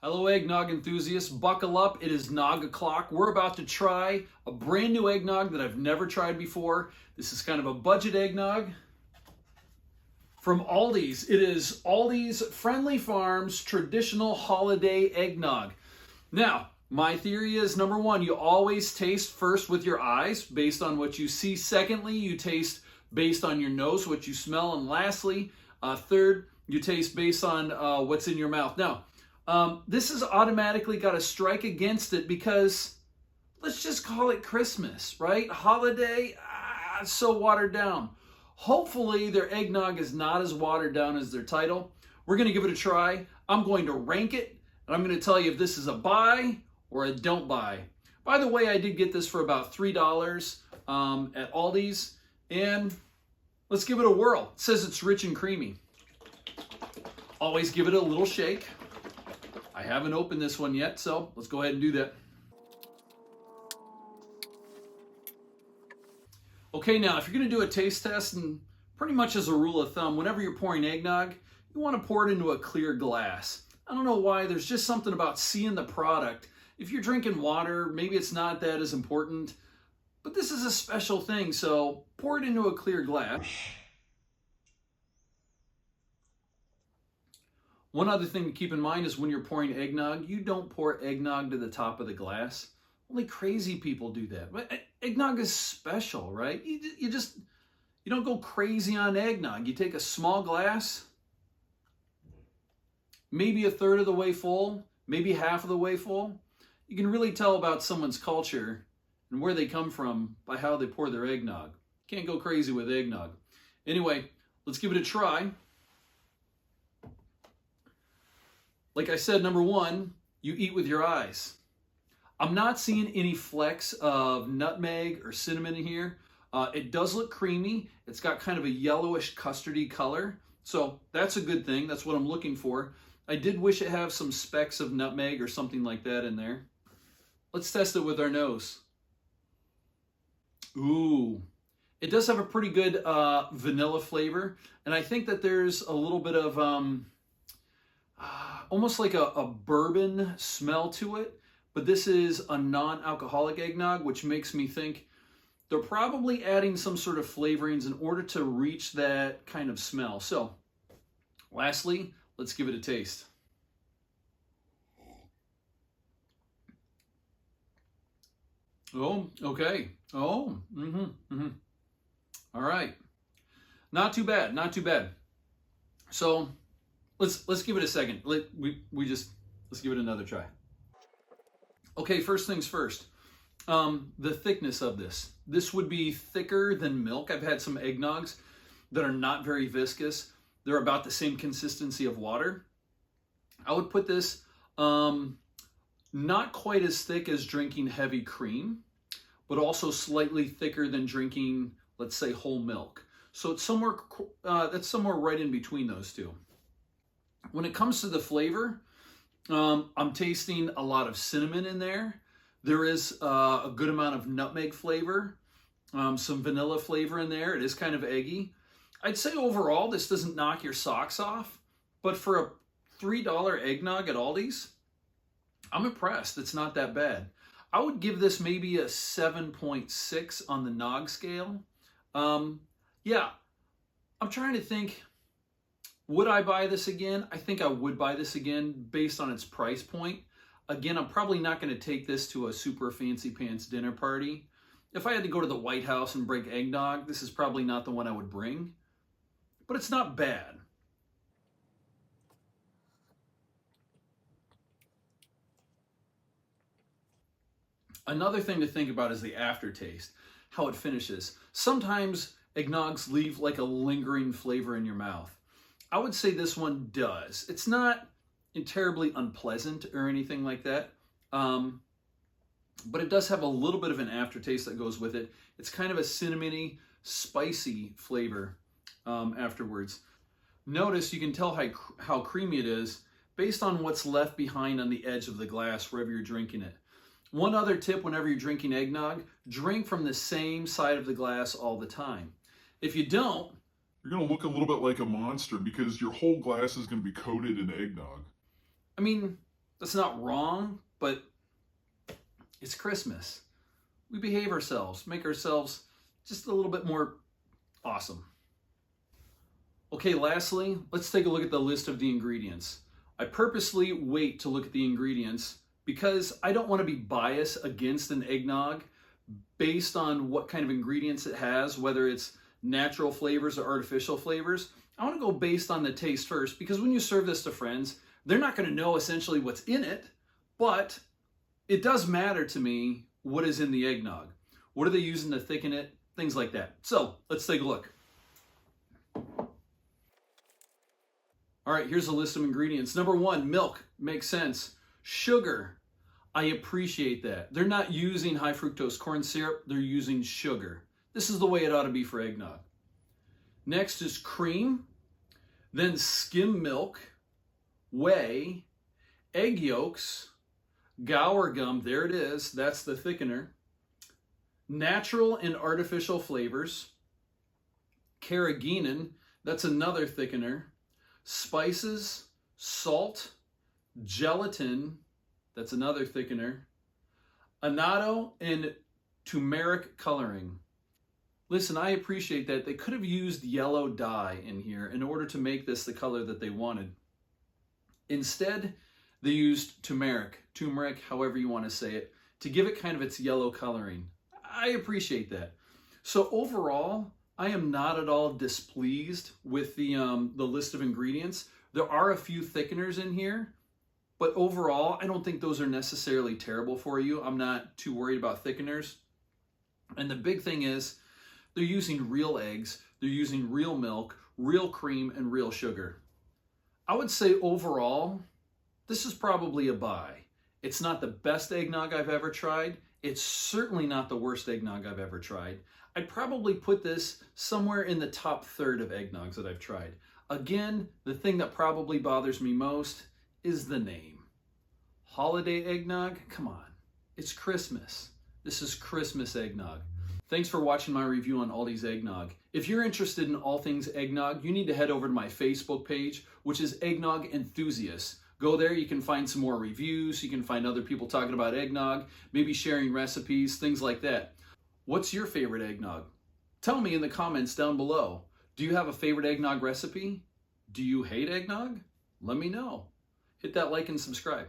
Hello eggnog enthusiasts, buckle up, it is Nog o'clock. We're about to try a brand new eggnog that I've never tried before. This is kind of a budget eggnog from Aldi's. It is Aldi's Friendly Farms traditional holiday eggnog. Now, my theory is number one, you always taste first with your eyes based on what you see. Secondly, you taste based on your nose, what you smell. And lastly, third, you taste based on what's in your mouth. Now, this has automatically got a strike against it because let's just call it Christmas, right? Holiday, it's so watered down. Hopefully their eggnog is not as watered down as their title. We're going to give it a try. I'm going to rank it, and I'm going to tell you if this is a buy or a don't buy. By the way, I did get this for about $3 at Aldi's, and let's give it a whirl. It says it's rich and creamy. Always give it a little shake. I haven't opened this one yet, so let's go ahead and do that. Okay, now if you're going to do a taste test, and pretty much as a rule of thumb, whenever you're pouring eggnog, you want to pour it into a clear glass. I don't know why, there's just something about seeing the product. If you're drinking water, maybe it's not that as important, but this is a special thing, so pour it into a clear glass. One other thing to keep in mind is when you're pouring eggnog, you don't pour eggnog to the top of the glass. Only crazy people do that. But eggnog is special, right? You don't go crazy on eggnog. You take a small glass, maybe a third of the way full, maybe half of the way full. You can really tell about someone's culture and where they come from by how they pour their eggnog. Can't go crazy with eggnog. Anyway, let's give it a try. Like I said, number one, you eat with your eyes. I'm not seeing any flecks of nutmeg or cinnamon in here. It does look creamy. It's got kind of a yellowish custardy color. So that's a good thing. That's what I'm looking for. I did wish it had some specks of nutmeg or something like that in there. Let's test it with our nose. Ooh, it does have a pretty good vanilla flavor. And I think that there's a little bit of almost like a bourbon smell to it, but this is a non-alcoholic eggnog, which makes me think they're probably adding some sort of flavorings in order to reach that kind of smell. So, lastly, let's give it a taste. Oh, okay. Oh, All right. Not too bad, not too bad. So, Let's give it a second. Let's give it another try. Okay, first things first. The thickness of this. This would be thicker than milk. I've had some eggnogs that are not very viscous. They're about the same consistency of water. I would put this not quite as thick as drinking heavy cream, but also slightly thicker than drinking, let's say, whole milk. So it's that's somewhere right in between those two. When it comes to the flavor, I'm tasting a lot of cinnamon in there. There is a good amount of nutmeg flavor, some vanilla flavor in there. It is kind of eggy. I'd say overall, this doesn't knock your socks off, but for a $3 eggnog at Aldi's, I'm impressed. It's not that bad. I would give this maybe a 7.6 on the Nog scale. Yeah, I'm trying to think. Would I buy this again? I think I would buy this again based on its price point. Again, I'm probably not going to take this to a super fancy pants dinner party. If I had to go to the White House and break eggnog, this is probably not the one I would bring. But it's not bad. Another thing to think about is the aftertaste, how it finishes. Sometimes eggnogs leave like a lingering flavor in your mouth. I would say this one does. It's not terribly unpleasant or anything like that, but it does have a little bit of an aftertaste that goes with it. It's kind of a cinnamony, spicy flavor afterwards. Notice you can tell how creamy it is based on what's left behind on the edge of the glass wherever you're drinking it. One other tip whenever you're drinking eggnog, drink from the same side of the glass all the time. If you don't, you're going to look a little bit like a monster because your whole glass is going to be coated in eggnog. I mean, That's not wrong, but it's Christmas. We behave ourselves, make ourselves just a little bit more awesome. Okay, lastly, let's take a look at the list of the ingredients. I purposely wait to look at the ingredients because I don't want to be biased against an eggnog based on what kind of ingredients it has, whether it's natural flavors or artificial flavors. I want to go based on the taste first, because when you serve this to friends, they're not going to know essentially what's in it, but it does matter to me what is in the eggnog. What are they using to thicken it? Things like that. So let's take a look. All right, here's a list of ingredients. Number 1, milk. Makes sense. Sugar. I appreciate that. They're not using high fructose corn syrup. They're using sugar. This is the way it ought to be for eggnog. Next is cream, then skim milk, whey, egg yolks, Gower gum, there it is, that's the thickener, natural and artificial flavors, carrageenan, that's another thickener, spices, salt, gelatin, that's another thickener, annatto, and turmeric coloring. Listen, I appreciate that. They could have used yellow dye in here in order to make this the color that they wanted. Instead, they used turmeric, however you want to say it, to give it kind of its yellow coloring. I appreciate that. So overall, I am not at all displeased with the list of ingredients. There are a few thickeners in here, but overall, I don't think those are necessarily terrible for you. I'm not too worried about thickeners. And the big thing is, they're using real eggs, they're using real milk, real cream, and real sugar. I would say overall, this is probably a buy. It's not the best eggnog I've ever tried. It's certainly not the worst eggnog I've ever tried. I'd probably put this somewhere in the top third of eggnogs that I've tried. Again, the thing that probably bothers me most is the name. Holiday eggnog? Come on, it's Christmas. This is Christmas eggnog. Thanks for watching my review on Aldi's eggnog. If you're interested in all things eggnog, you need to head over to my Facebook page, which is Eggnog Enthusiasts. Go there, you can find some more reviews, you can find other people talking about eggnog, maybe sharing recipes, things like that. What's your favorite eggnog? Tell me in the comments down below. Do you have a favorite eggnog recipe? Do you hate eggnog? Let me know. Hit that like and subscribe.